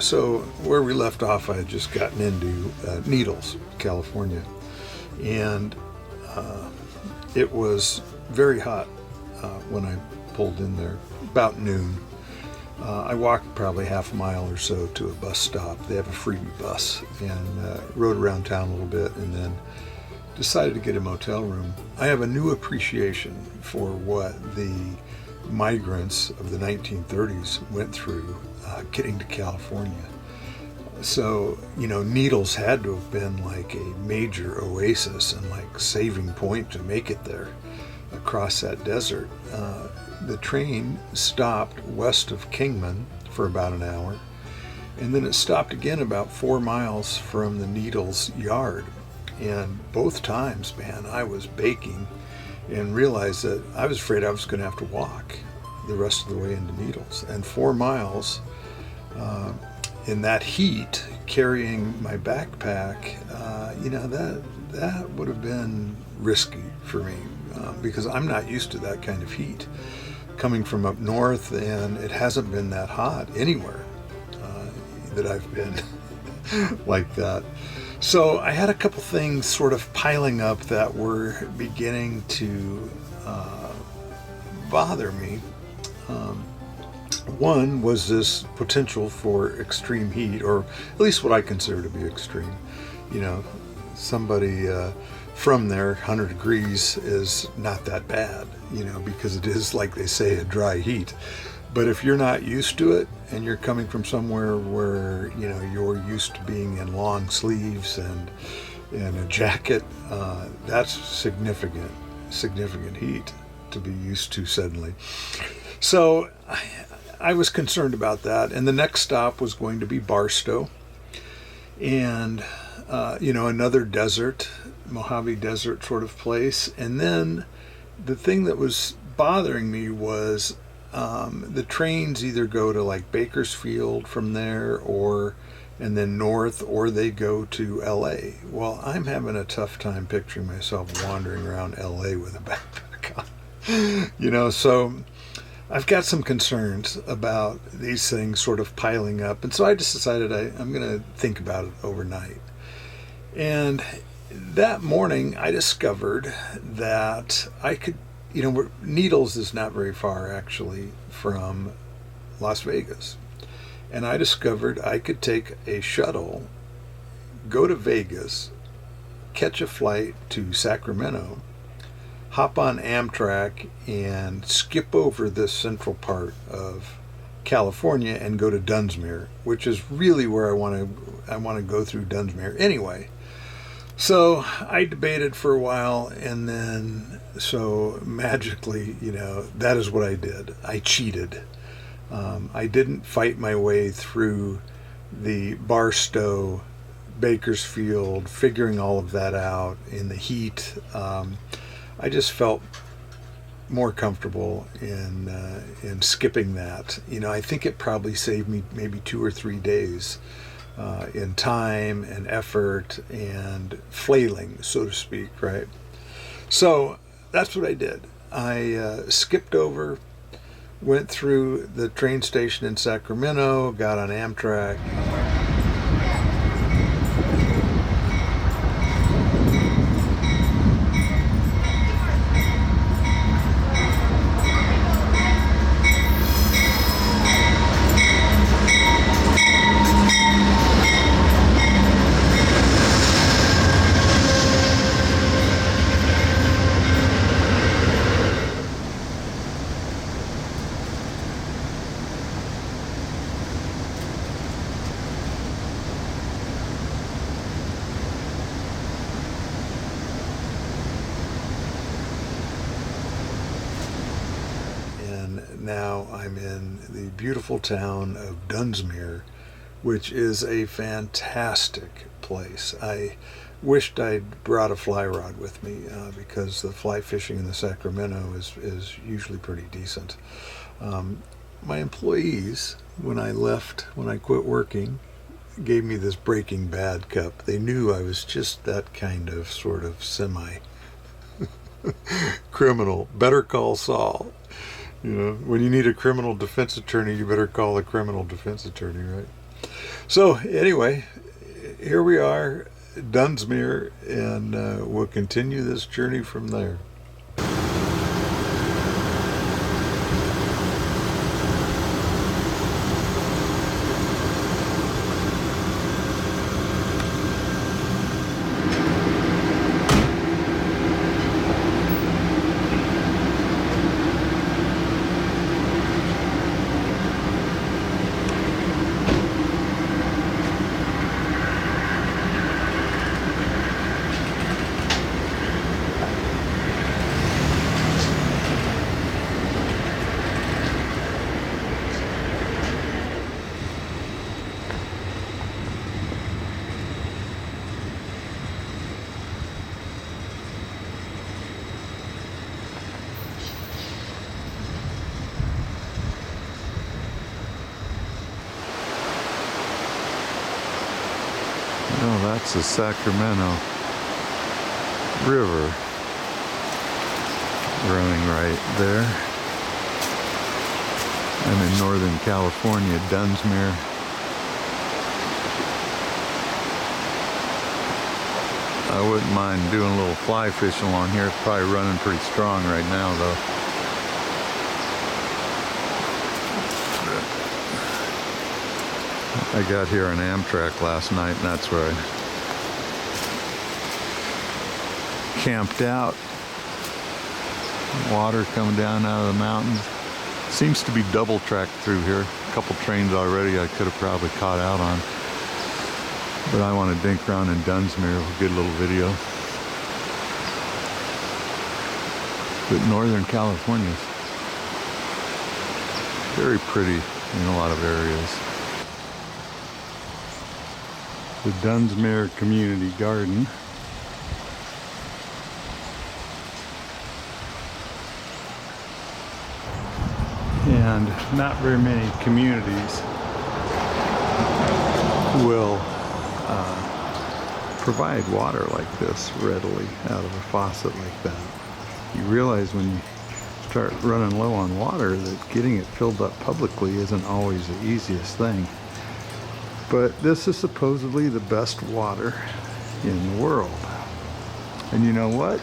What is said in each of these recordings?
So where we left off, I had just gotten into Needles, California, and it was very hot when I pulled in there, about noon. I walked probably half a mile or so to a bus stop. They have a freebie bus, and rode around town a little bit, and then decided to get a motel room. I have a new appreciation for what the migrants of the 1930s went through getting to California. So, Needles had to have been like a major oasis and like saving point to make it there across that desert. The train stopped west of Kingman for about an hour, and then it stopped again about 4 miles from the Needles yard. And both times, man, I was baking and realized that I was afraid I was going to have to walk the rest of the way into Needles. And 4 miles in that heat, carrying my backpack, that would have been risky for me because I'm not used to that kind of heat. Coming from up north, and it hasn't been that hot anywhere that I've been like that. So I had a couple things sort of piling up that were beginning to bother me. One was this potential for extreme heat, or at least what I consider to be extreme. Somebody from there, 100 degrees is not that bad, because it is, like they say, a dry heat. But if you're not used to it, and you're coming from somewhere where, you're used to being in long sleeves and a jacket, that's significant heat to be used to suddenly. So I was concerned about that. And the next stop was going to be Barstow. And, another desert, Mojave Desert sort of place. And then the thing that was bothering me was the trains either go to like Bakersfield from there and then north, or they go to LA. Well, I'm having a tough time picturing myself wandering around LA with a backpack on. So I've got some concerns about these things sort of piling up. And so I just decided I'm going to think about it overnight. And that morning I discovered that I could, Needles is not very far actually from Las Vegas. And I discovered I could take a shuttle, go to Vegas, catch a flight to Sacramento, hop on Amtrak, and skip over this central part of California and go to Dunsmuir, which is really where I want to go through Dunsmuir anyway. So I debated for a while, and then so magically, that is what I did. I cheated. I didn't fight my way through the Barstow, Bakersfield, figuring all of that out in the heat. I just felt more comfortable in skipping that. I think it probably saved me maybe 2 or 3 days in time and effort and flailing, so to speak, right? So that's what I did. I skipped over, went through the train station in Sacramento, got on Amtrak. Now I'm in the beautiful town of Dunsmuir, which is a fantastic place. I wished I'd brought a fly rod with me because the fly fishing in the Sacramento is usually pretty decent. My employees, when I quit working, gave me this Breaking Bad cup. They knew I was just that kind of sort of semi criminal. Better call Saul. When you need a criminal defense attorney, you better call a criminal defense attorney, right? So anyway, here we are, Dunsmuir, and we'll continue this journey from there. Oh, that's the Sacramento River running right there. I'm in Northern California, Dunsmuir. I wouldn't mind doing a little fly fishing along here. It's probably running pretty strong right now, though. I got here on Amtrak last night, and that's where I camped out. Water coming down out of the mountains. Seems to be double tracked through here. A couple trains already I could have probably caught out on. But I want to dink around in Dunsmuir with a good little video. But Northern California is very pretty in a lot of areas. The Dunsmuir Community Garden. And not very many communities will provide water like this readily out of a faucet like that. You realize when you start running low on water that getting it filled up publicly isn't always the easiest thing. But this is supposedly the best water in the world. And you know what?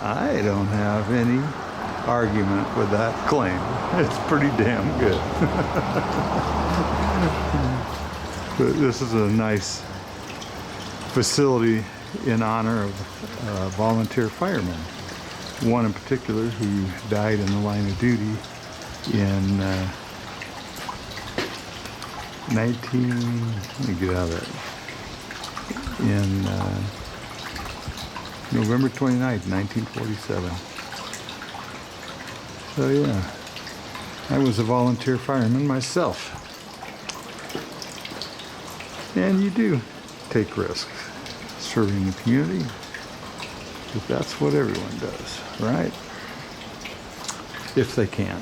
I don't have any argument with that claim. It's pretty damn good. But this is a nice facility in honor of volunteer firemen. One in particular who died in the line of duty in let me get out of that. In November 29th, 1947. So yeah, I was a volunteer fireman myself. And you do take risks serving the community, but that's what everyone does, right? If they can.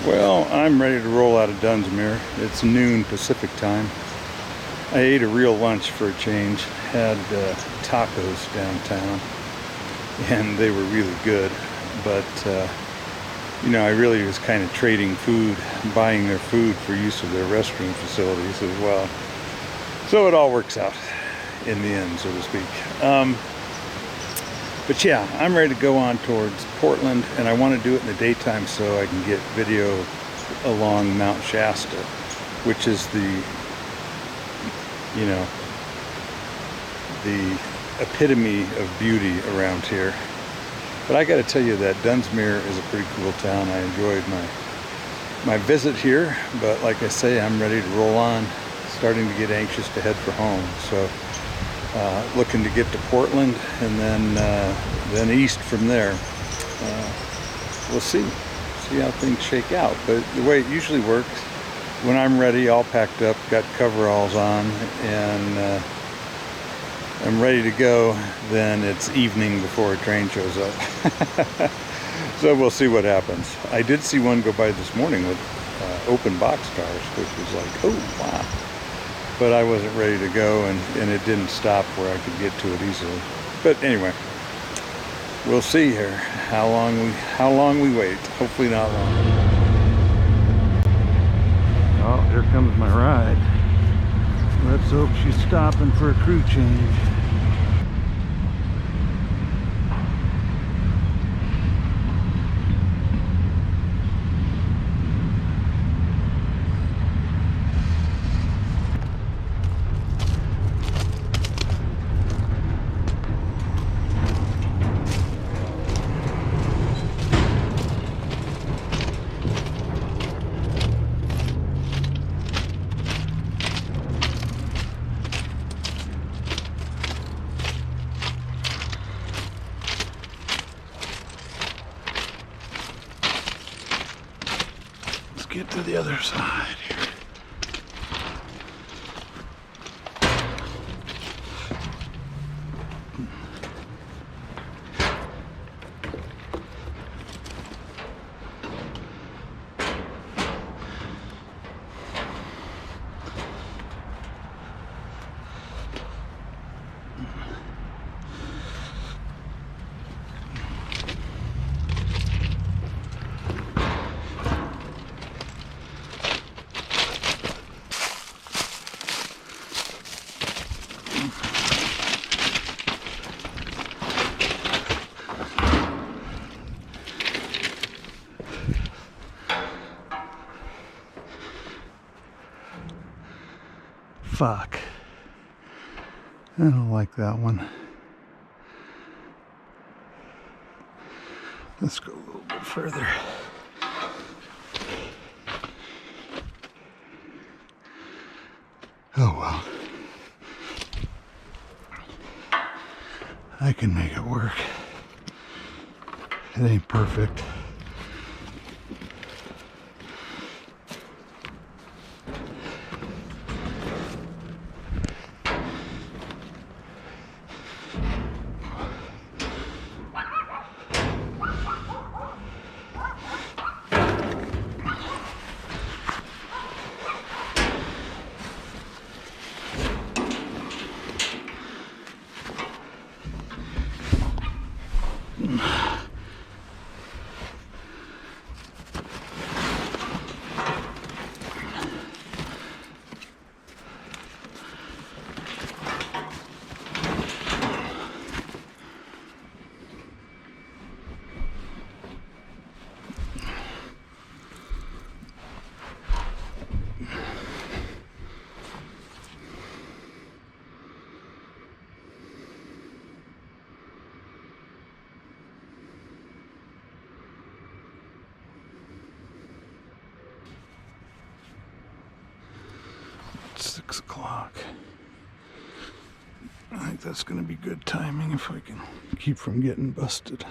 Well, I'm ready to roll out of Dunsmuir. It's noon Pacific time. I ate a real lunch for a change. Had tacos downtown, and they were really good. But you know, I really was kind of trading food, buying their food for use of their restroom facilities as well. So it all works out in the end, so to speak. But yeah, I'm ready to go on towards Portland, and I want to do it in the daytime so I can get video along Mount Shasta, which is the, you know, the epitome of beauty around here. But I got to tell you that Dunsmuir is a pretty cool town. I enjoyed my visit here, but like I say, I'm ready to roll on, starting to get anxious to head for home. So looking to get to Portland, and then east from there. We'll see how things shake out. But the way it usually works when I'm ready, all packed up, got coveralls on, and I'm ready to go, then it's evening before a train shows up. So we'll see what happens. I did see one go by this morning with open boxcars, which was like, oh wow. But I wasn't ready to go, and it didn't stop where I could get to it easily. But anyway, we'll see here how long we wait. Hopefully not long. Oh, here comes my ride. Let's hope she's stopping for a crew change. Get to the other side here. Fuck. I don't like that one. Let's go a little bit further. Oh well. I can make it work. It ain't perfect. It's 6 o'clock. I think that's going to be good timing if I can keep from getting busted.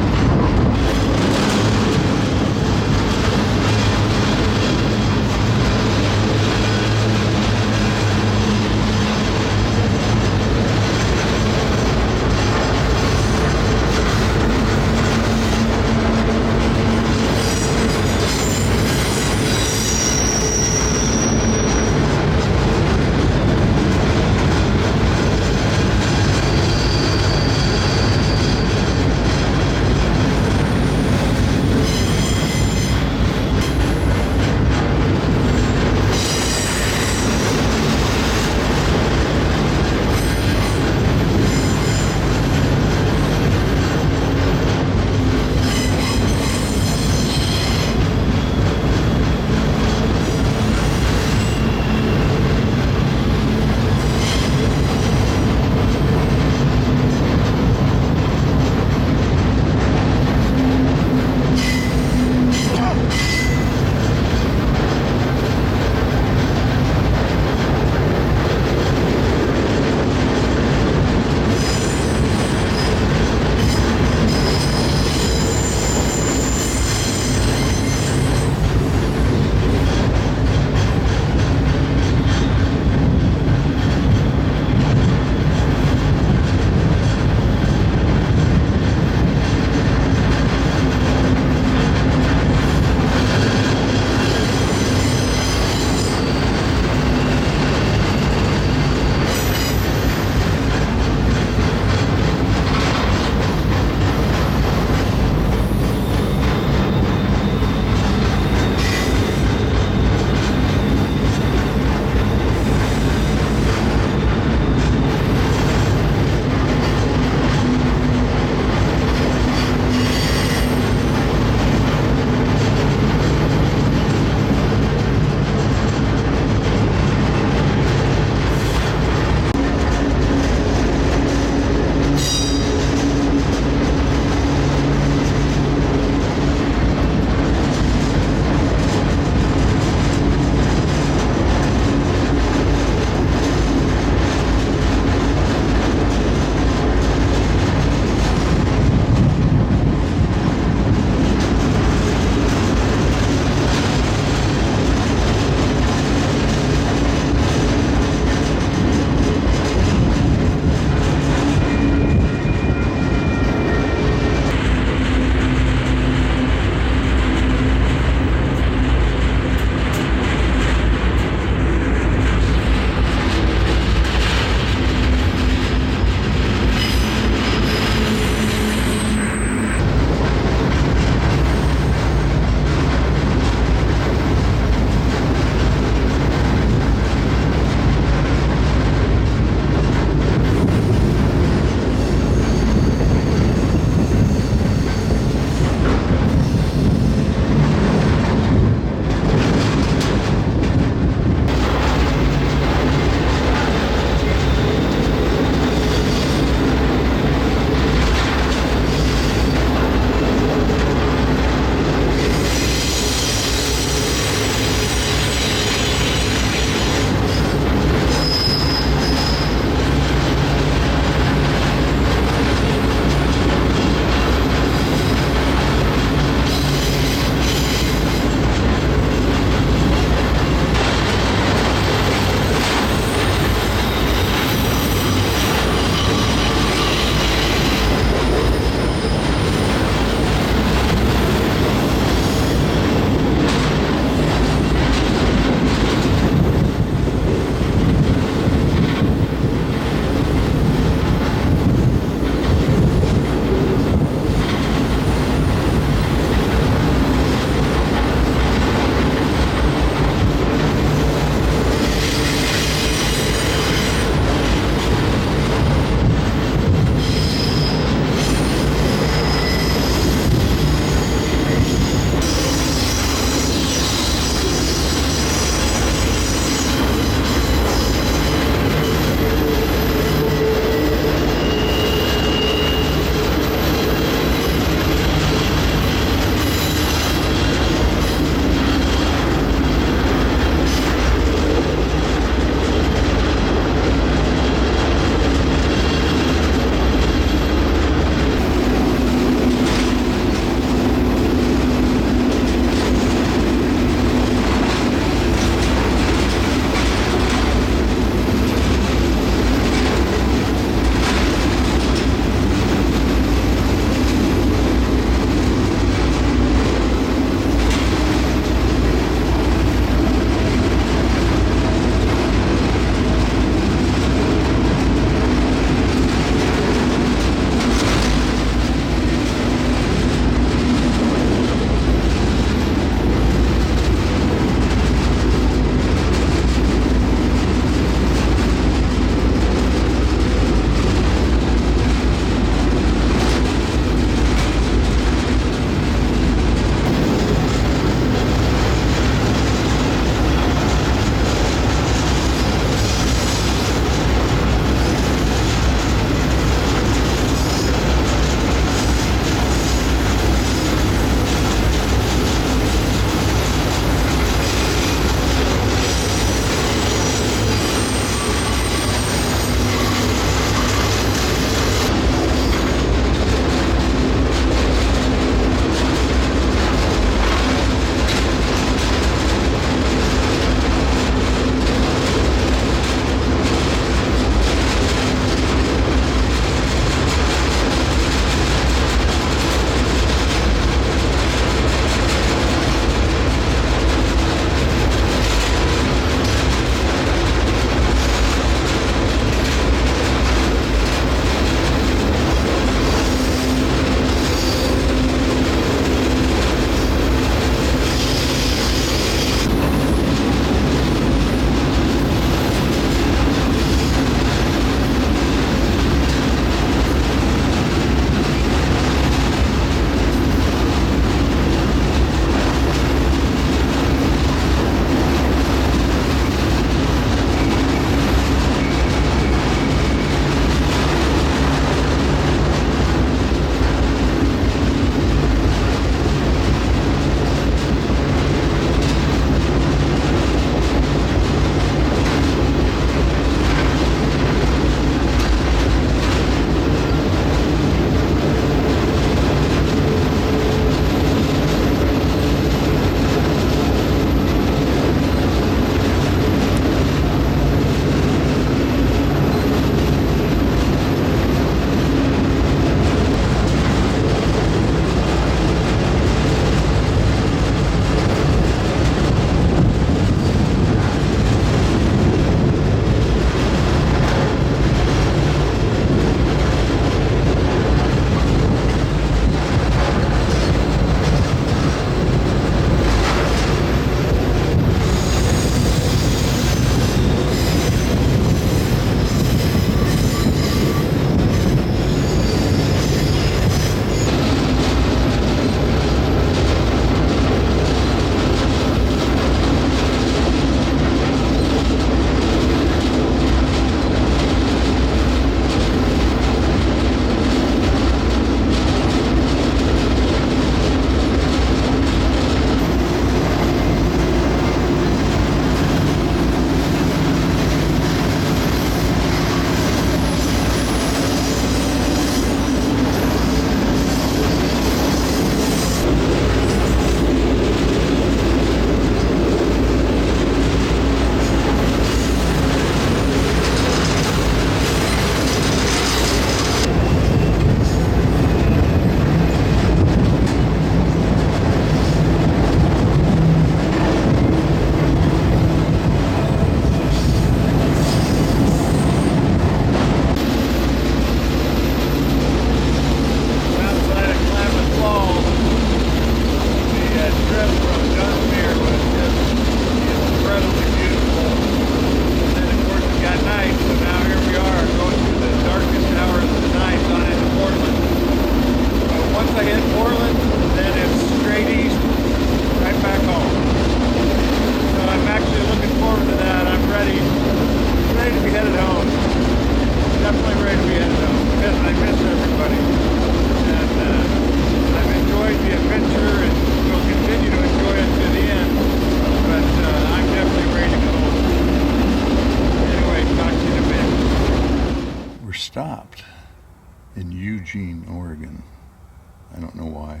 I don't know why.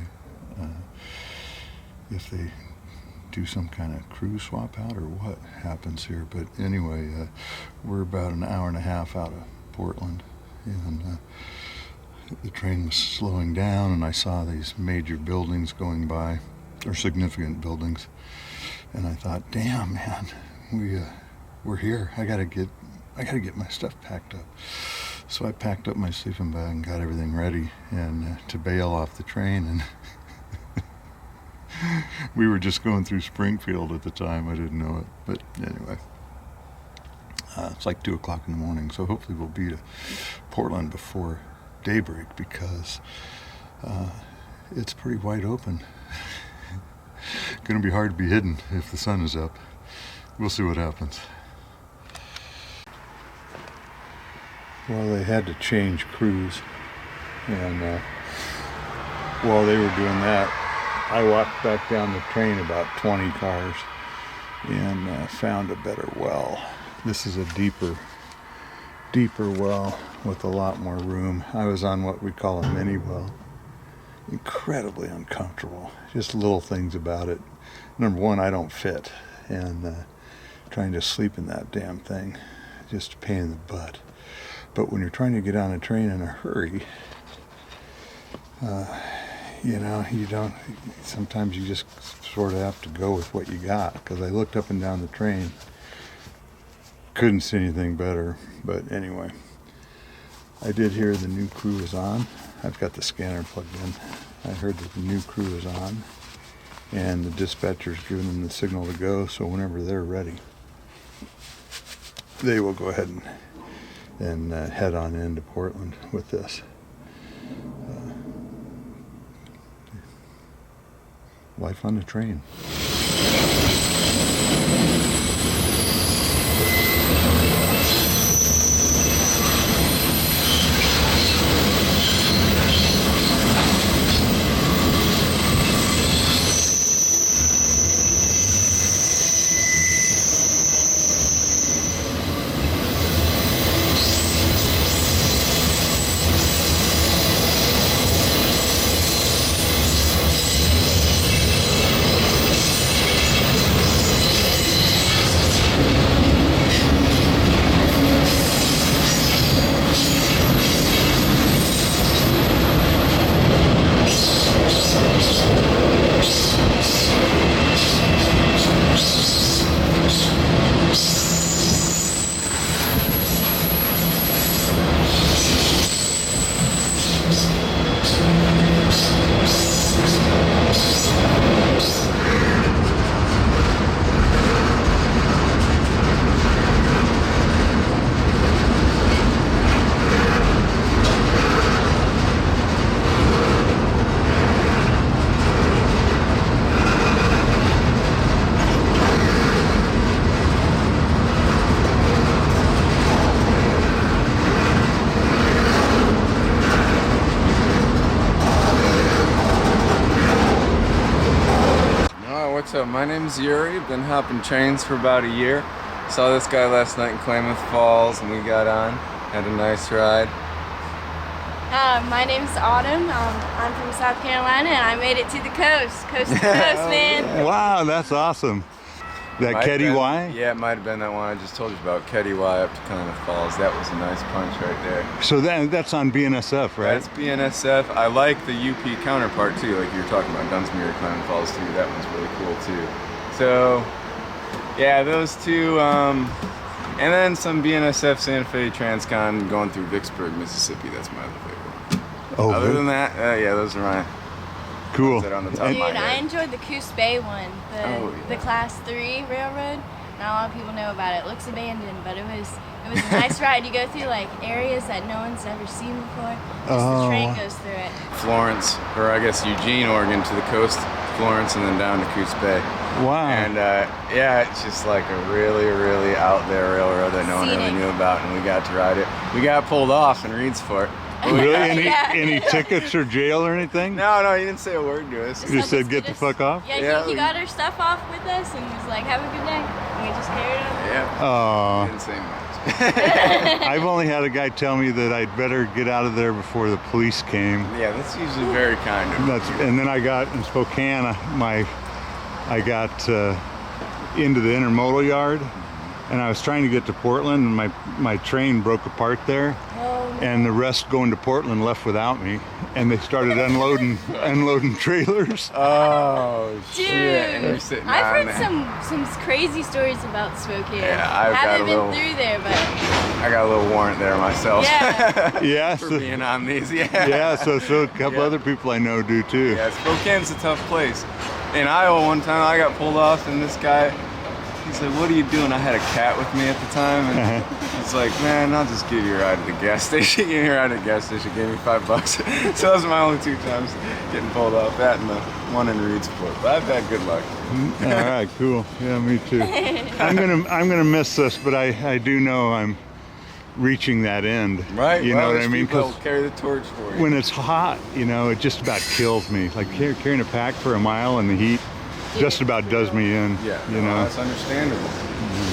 If they do some kind of crew swap out or what happens here. But anyway, we're about an hour and a half out of Portland, and the train was slowing down, and I saw these major buildings going by, or significant buildings, and I thought, damn, man, we're here. I gotta get my stuff packed up. So I packed up my sleeping bag and got everything ready and to bail off the train, and we were just going through Springfield at the time. I didn't know it, but anyway, it's like 2 o'clock in the morning, so hopefully we'll be to Portland before daybreak, because it's pretty wide open. Gonna be hard to be hidden if the sun is up. We'll see what happens. Well, they had to change crews, and while they were doing that, I walked back down the train about 20 cars and found a better well. This is a deeper well with a lot more room. I was on what we call a mini well. Incredibly uncomfortable. Just little things about it. Number one, I don't fit, and trying to sleep in that damn thing, just a pain in the butt. But when you're trying to get on a train in a hurry, you don't, sometimes you just sort of have to go with what you got, because I looked up and down the train, couldn't see anything better. But anyway, I did hear the new crew is on. I've got the scanner plugged in. I heard that the new crew is on, and the dispatcher's giving them the signal to go, so whenever they're ready, they will go ahead and head on into Portland with this. Life on the train. So my name's Yuri, been hopping trains for about a year. Saw this guy last night in Klamath Falls and we got on, had a nice ride. My name's Autumn. I'm from South Carolina and I made it to the coast to coast, man. Yeah. Wow, that's awesome. That Ketty Y? Yeah, it might have been that one I just told you about, Ketty Y up to Klamath Falls. That was a nice punch right there. So that's on BNSF, right? That's BNSF. I like the UP counterpart too, like you were talking about, Dunsmuir, Klamath Falls too. That one's really cool too. So, yeah, those two, and then some BNSF Santa Fe Transcon going through Vicksburg, Mississippi. That's my other favorite one. Oh, other than that, yeah, those are mine. Cool. Dude, I enjoyed the Coos Bay one, the Class 3 railroad. Not a lot of people know about it. It looks abandoned, but it was a nice ride. You go through like areas that no one's ever seen before. The train goes through it. Florence, or I guess Eugene, Oregon to the coast, Florence, and then down to Coos Bay. Wow. And yeah, it's just like a really, really out there railroad that no one really knew about, and we got to ride it. We got pulled off in Reedsport. Really? Any tickets or jail or anything? No, he didn't say a word to us. He just said, get the fuck off? Yeah, he got our stuff off with us and was like, have a good day. And we just carried on. Yeah. Oh. He didn't say much. I've only had a guy tell me that I'd better get out of there before the police came. Yeah, that's usually very kind of you. And then I got in Spokane, I got into the intermodal yard, and I was trying to get to Portland, and my train broke apart there. And the rest going to Portland left without me, and they started unloading trailers. Oh Dude, shit! And you're sitting I've down heard there. some crazy stories about Spokane. Yeah, I haven't been through there, but I got a little warrant there myself. yeah. Yeah, For so, being on these. Yeah. yeah. So a couple other people I know do too. Yeah, Spokane's a tough place. In Iowa one time I got pulled off and this guy, he's like, what are you doing? I had a cat with me at the time and he's like, man, I'll just give you a ride to the gas station. Give me a ride to the gas station, gave me $5. So those are my only 2 times getting pulled off, that and the one in Reedsport. But I've had good luck. All right, cool. Yeah, me too. I'm gonna miss this, but I do know I'm reaching that end. Right. You know what I mean? Because carry the torch for you. When it's hot, you know, it just about kills me. Like carrying a pack for a mile in the heat just about does me in. Yeah. You know. That's understandable.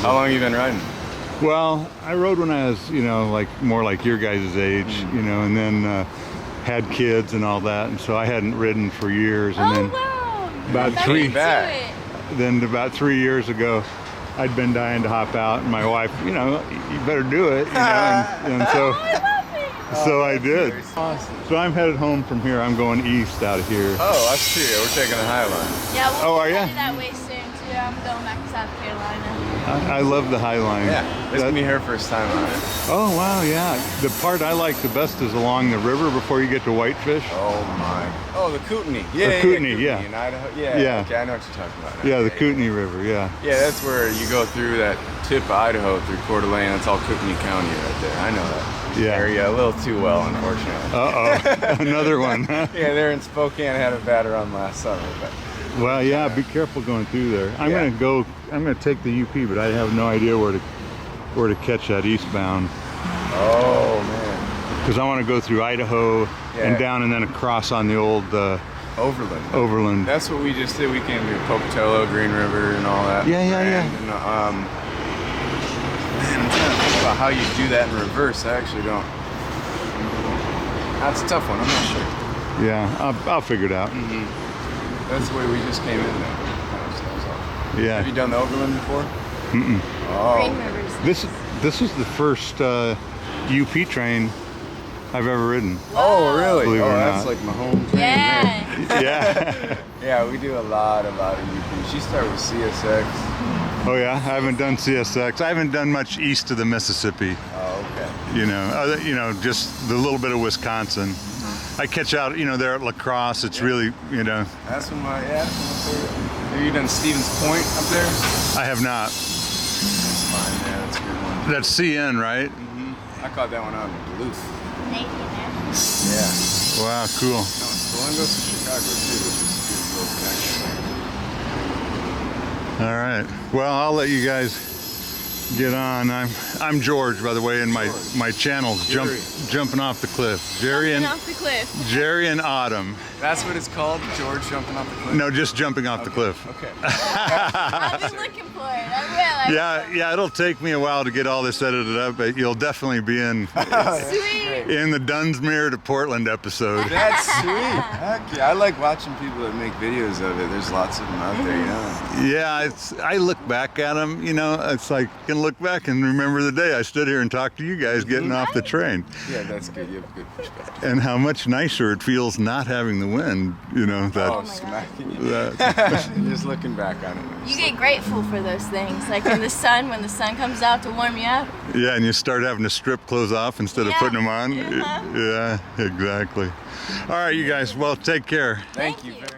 How long have you been riding? Well, I rode when I was, you know, like more like your guys' age, you know, and then had kids and all that, and so I hadn't ridden for years. And then Wow. about Back three- into Back. it. then about 3 years ago, I'd been dying to hop out, and my wife, you know, you better do it, you know, and so I love it. so I did. Awesome. So I'm headed home from here. I'm going east out of here. Oh, us too. Yeah, we're taking the High Line. Yeah, we'll Oh, be are ya? headed that way soon too. I'm going back to South Carolina. I love the High Line. Yeah, this That- will be her first time on it. Oh wow, yeah. The part I like the best is along the river before you get to Whitefish. Oh my. Oh, the Kootenai. Yeah, Kootenai, Kootenai yeah. in Idaho. Yeah. Yeah. Okay, I know what you're talking about. now. Yeah, the Kootenai River. Yeah. Yeah, that's where you go through that tip of Idaho through Coeur d'Alene. That's all Kootenai County right there. I know that Yeah. area a little too well, unfortunately. Uh oh, another one. Yeah, they're in Spokane. Had a bad run last summer, but Well, yeah. Be careful going through there. I'm Yeah. gonna take the UP, but I have no idea where to catch that eastbound. oh man, Because I want to go through Idaho Yeah. and down and then across on the old Overland. Overland. That's what we just did. We came through Pocatello, Green River, and all that. Yeah, yeah, yeah. And, man, I'm trying to think about how you do that in reverse. I actually don't. That's a tough one. I'm not sure. Yeah, I'll figure it out. That's the way we just came in there. That was awesome. Yeah. Have you done the Overland before? Mm-mm. Oh. Green Rivers. This is the first UP train I've ever ridden. Oh, really? Believe it Oh, or that's not. like my home train. Yeah. Yeah. Yeah, we do a lot of UP. She started with CSX. Oh yeah, I haven't done CSX. I haven't done much east of the Mississippi. Oh, okay. You know, just the little bit of Wisconsin. I catch out, you know, there at La Crosse. It's really, you know, That's when that's my favorite. Have you done Stevens Point up there? I have not. That's fine, yeah, that's a good one. That's CN, right? I caught that one out in Duluth. Nathan, yeah. Yeah. Wow, cool. Columbus to Chicago too, which is a good little connection. All right. Well, I'll let you guys get on. I'm George, by the way, and my channel's Jerry. jumping off the cliff. Jerry Jumping and off the cliff. Jerry and Autumn. That's what it's called, George jumping off the cliff? No, just jumping off the cliff. Okay. I've been looking for it. I will. Yeah, it'll take me a while to get all this edited up, but you'll definitely be in Sweet. the Dunsmuir to Portland episode. That's sweet. Heck yeah. I like watching people that make videos of it. There's lots of them out there, you know. Yeah, I look back at them, you know, it's like I can look back and remember the day I stood here and talked to you guys getting off the train. Yeah, that's good. You have a good perspective. And how much nicer it feels not having the wind, you know, that Oh, my God. smacking you. that Just looking back on it. You get grateful for those things, like in the sun, when the sun comes out to warm you up. yeah, and you start having to strip clothes off instead of Yeah. putting them on. Uh-huh. Yeah, exactly. All right, you guys, well, take care. Thank you very